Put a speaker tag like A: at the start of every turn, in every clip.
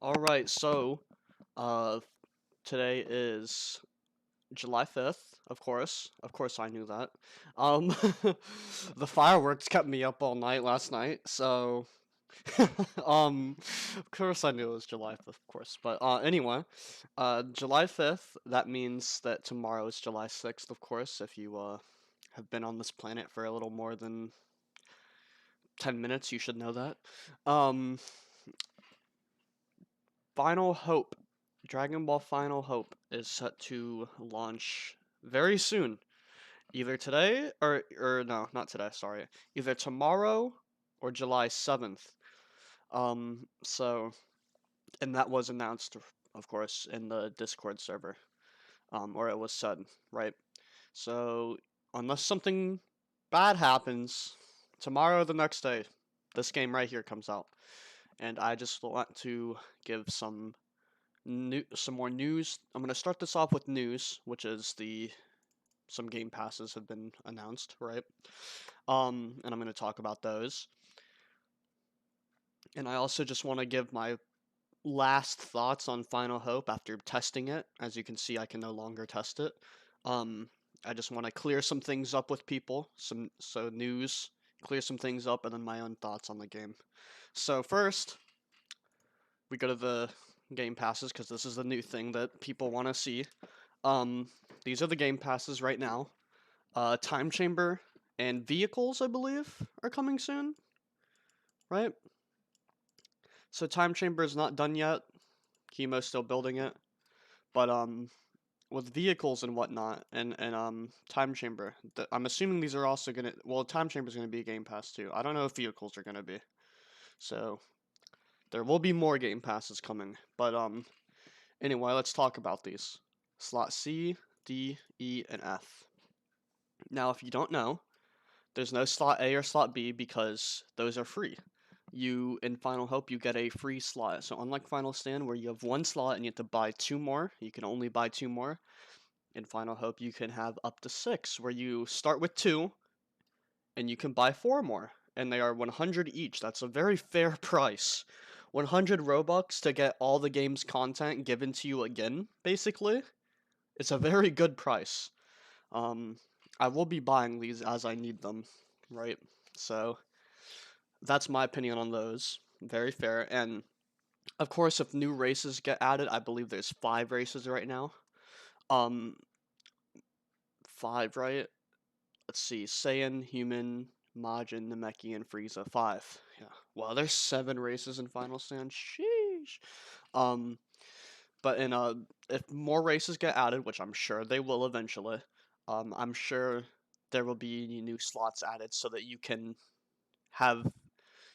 A: All right, so uh today is July 5th, of course. Of course I knew that. Um the fireworks kept me up all night last night, so of course I knew it was July 5th, of course. But anyway, July 5th, that means that tomorrow is July 6th, of course, if you have been on this planet for a little more than 10 minutes, you should know that. Um Final Hope. Dragon Ball Final Hope is set to launch very soon. Either today or no, not today, sorry. Either tomorrow or July 7th. So and that was announced of course in the Discord server. Or it was said, right? So unless something bad happens, tomorrow or the next day, this game right here comes out. And I just want to give some more news. I'm gonna start this off with news, which is the some game passes have been announced, right? And I'm gonna talk about those. And I also just want to give my last thoughts on Final Hope after testing it. As you can see, I can no longer test it. Um, I just want to clear some things up with people, so news, clear some things up, and then my own thoughts on the game. So first, we go to the game passes because this is the new thing that people want to see. Um, these are the game passes right now. Time Chamber and Vehicles, I believe, are coming soon, right? So Time Chamber is not done yet. Chemo's still building it, but with Vehicles and whatnot, and Time Chamber, I'm assuming these are also gonna. Well, Time Chamber is gonna be a Game Pass too. I don't know if Vehicles are gonna be. So there will be more Game Passes coming, but anyway, let's talk about these. Slot C, D, E, and F. Now, if you don't know, there's no slot A or slot B because those are free. You in Final Hope you get a free slot. So unlike Final Stand where you have one slot and you have to buy two more, you can only buy two more. In Final Hope you can have up to six where you start with two and you can buy four more and they are 100 each. That's a very fair price. 100 Robux to get all the game's content given to you again, basically. It's a very good price. Um, I will be buying these as I need them, right? So that's my opinion on those. Very fair. And of course, if new races get added, I believe there's five races right now. Um, five, right? Let's see: Saiyan, Human, Majin, Namekian, and Frieza. Five. Yeah. Well, there's seven races in Final Stand. Sheesh. Um, but in if more races get added, which I'm sure they will eventually, I'm sure there will be new slots added so that you can have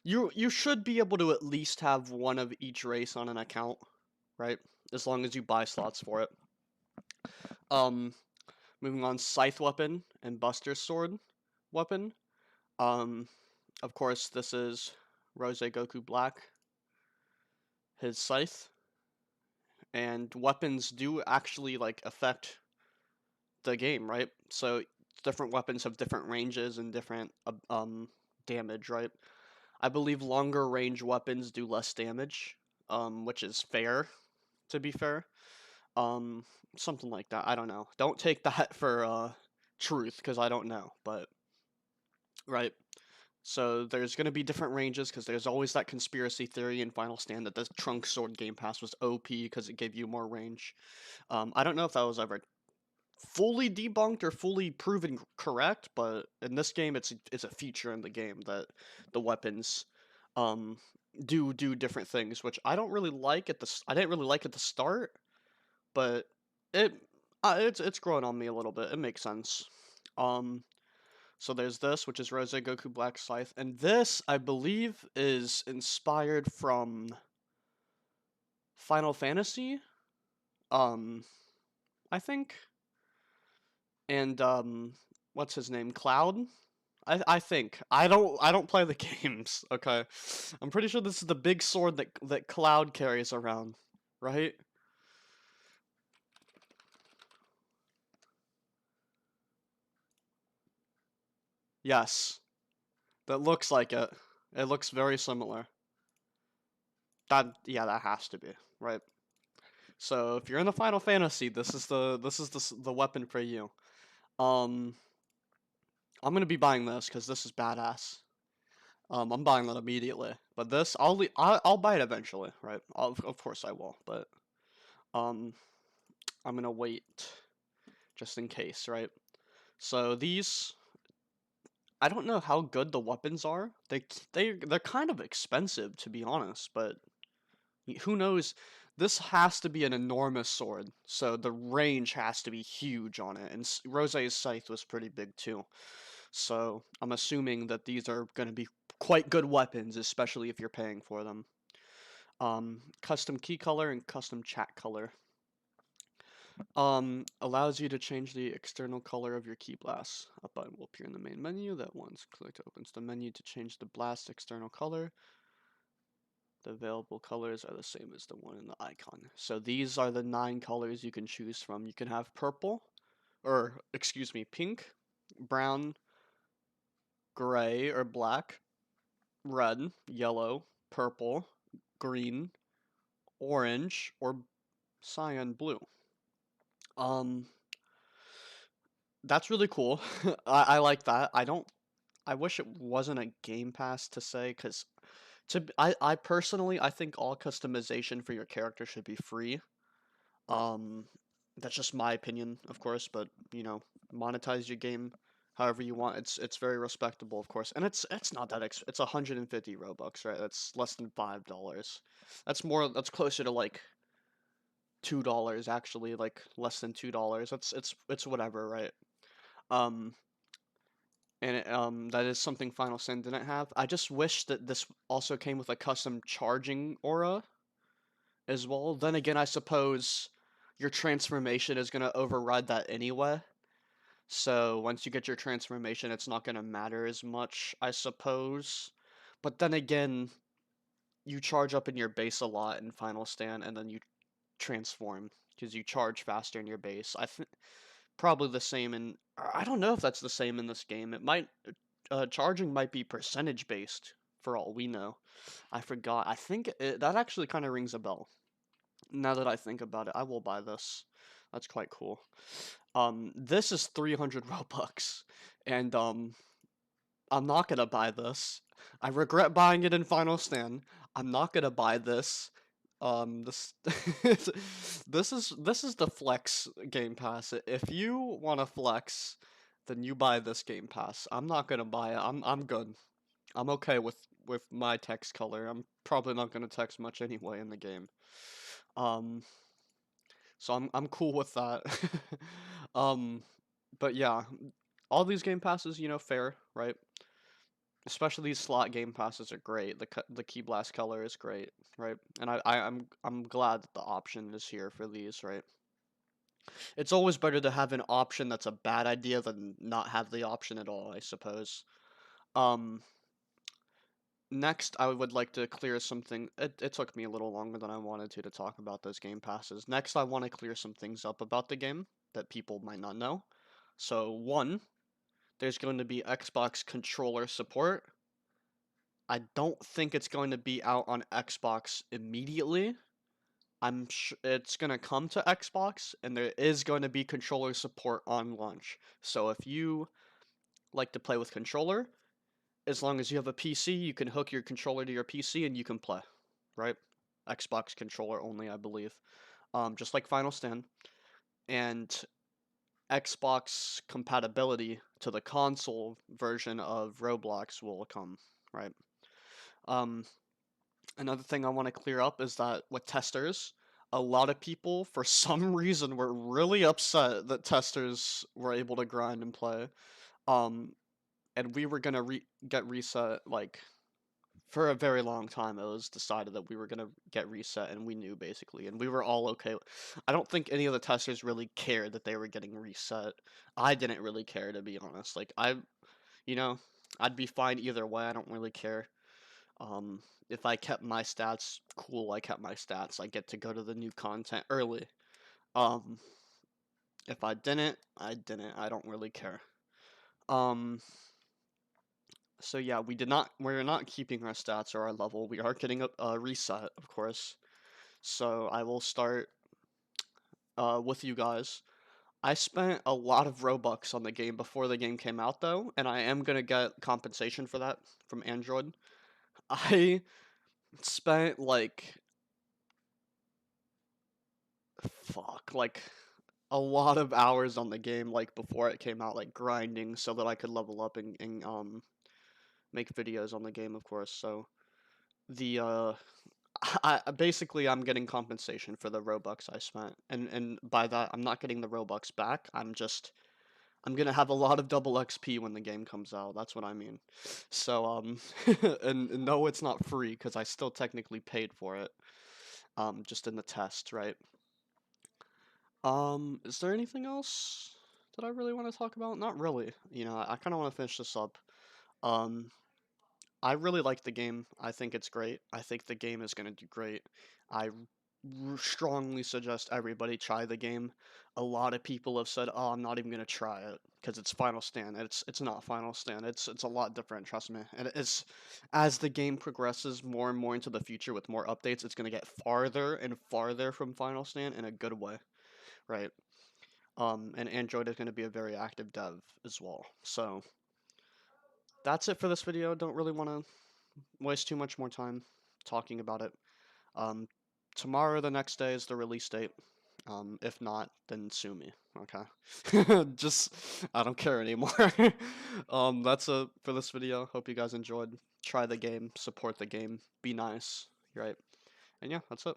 A: you should be able to at least have one of each race on an account, right? As long as you buy slots for it. Um, moving on, Scythe weapon and Buster sword weapon. Um, of course, this is Rose Goku Black, his scythe, and weapons do actually like affect the game, right? So different weapons have different ranges and different damage, right? I believe longer range weapons do less damage, which is fair, to be fair. Um, Something like that. I don't know. Don't take that for truth because I don't know, but right. So there's gonna be different ranges because there's always that conspiracy theory in Final Stand that the Trunk Sword Game Pass was OP because it gave you more range. I don't know if that was ever fully debunked or fully proven correct, but in this game, it's a feature in the game that the weapons um do different things, which I don't really like at I didn't really like at the start, but it it's growing on me a little bit. It makes sense. Um, so there's this, which is Rose Goku Black Scythe, and this I believe is inspired from Final Fantasy. Um, I think, and what's his name? Cloud. I think I don't play the games. Okay, I'm pretty sure this is the big sword that Cloud carries around, right? Yes, that looks like it. It looks very similar. Yeah, that has to be, right? So if you're in the Final Fantasy, the weapon for you. Um, I'm gonna be buying this because this is badass. I'm buying that immediately. But this, I'll buy it eventually, right? Of course I will, but um, I'm gonna wait just in case, right? So these, I don't know how good the weapons are. They're kind of expensive to be honest, but who knows? This has to be an enormous sword, so the range has to be huge on it. And Rose's scythe was pretty big too. So I'm assuming that these are going to be quite good weapons, especially if you're paying for them. Custom key color and custom chat color. Allows you to change the external color of your key blast. A button will appear in the main menu that once clicked opens the menu to change the blast external color. The available colors are the same as the one in the icon. So these are the 9 colors you can choose from. You can have purple, or excuse me, pink, brown, gray or black, red, yellow, purple, green, orange, or cyan blue. Um, that's really cool. I like that. I wish it wasn't a Game Pass to say, because I personally I think all customization for your character should be free. Um, that's just my opinion, of course, but monetize your game however you want. It's very respectable, of course, and it's not that it's 150 Robux, right? That's less than $5. That's closer to like $2 actually, like less than $2. It's whatever, right? Um, and that is something Final Sin didn't have. I just wish that this also came with a custom charging aura as well. Then again, I suppose your transformation is going to override that anyway. So once you get your transformation, it's not going to matter as much, I suppose. But then again, you charge up in your base a lot in Final Stand, and then you transform because you charge faster in your base. I think probably the same in. I don't know if that's the same in this game. It might. Charging might be percentage based for all we know. I forgot. I think that actually kind of rings a bell. Now that I think about it, I will buy this. That's quite cool. This is 300 Robux, and I'm not gonna buy this. I regret buying it in Final Stand. I'm not gonna buy this. This this is the flex Game Pass. If you want to flex, then you buy this Game Pass. I'm not gonna buy it. I'm good. I'm okay with my text color. I'm probably not gonna text much anyway in the game. Um, so I'm cool with that. um, but yeah, all these Game Passes, fair, right? Especially these slot Game Passes are great. The Key Blast color is great, right? And I'm glad that the option is here for these, right? It's always better to have an option that's a bad idea than not have the option at all, I suppose. Um, Next, I would like to clear something. It took me a little longer than I wanted to talk about those Game Passes. Next, I want to clear some things up about the game that people might not know. So, one, there's going to be Xbox controller support. I don't think it's going to be out on Xbox immediately. I'm sure it's going to come to Xbox, and there is going to be controller support on launch. So, if you like to play with controller, as long as you have a PC, you can hook your controller to your PC and you can play, right? Xbox controller only, I believe. Just like Final Stand. And Xbox compatibility to the console version of Roblox will come, right? Um, Another thing I want to clear up is that with testers, a lot of people, for some reason, were really upset that testers were able to grind and play. Um, and we were gonna get reset like for a very long time. It was decided that we were gonna get reset, and we knew basically, and we were all okay. I don't think any of the testers really cared that they were getting reset. I didn't really care, to be honest. Like you know, I'd be fine either way. I don't really care. If I kept my stats, cool. I kept my stats. I get to go to the new content early. Um, if I didn't, I didn't. I don't really care. Um, So yeah, we're not keeping our stats or our level. We are getting a reset, of course. So I will start with you guys. I spent a lot of Robux on the game before the game came out though, and I am gonna get compensation for that from Android. I spent like a lot of hours on the game like before it came out, like grinding so that I could level up and make videos on the game, of course. So the basically I'm getting compensation for the Robux I spent, and by that I'm not getting the Robux back. I'm gonna have a lot of double XP when the game comes out. That's what I mean. So and no, it's not free because I still technically paid for it. Just in the test, right? Is there anything else that I really want to talk about? Not really. You know, I kind of want to finish this up. Um, I really like the game. I think it's great. I think the game is going to do great. I strongly suggest everybody try the game. A lot of people have said, "Oh, I'm not even going to try it because it's Final Stand." It's not Final Stand. It's a lot different, trust me. And it's as the game progresses more and more into the future with more updates, it's going to get farther and farther from Final Stand in a good way, right? And Android is going to be a very active dev as well. So that's it for this video. Don't really want to waste too much more time talking about it. Um, Tomorrow, the next day, is the release date. If not, then sue me. Okay. Just, I don't care anymore. That's it for this video. Hope you guys enjoyed. Try the game, support the game, be nice, right? And yeah, that's it.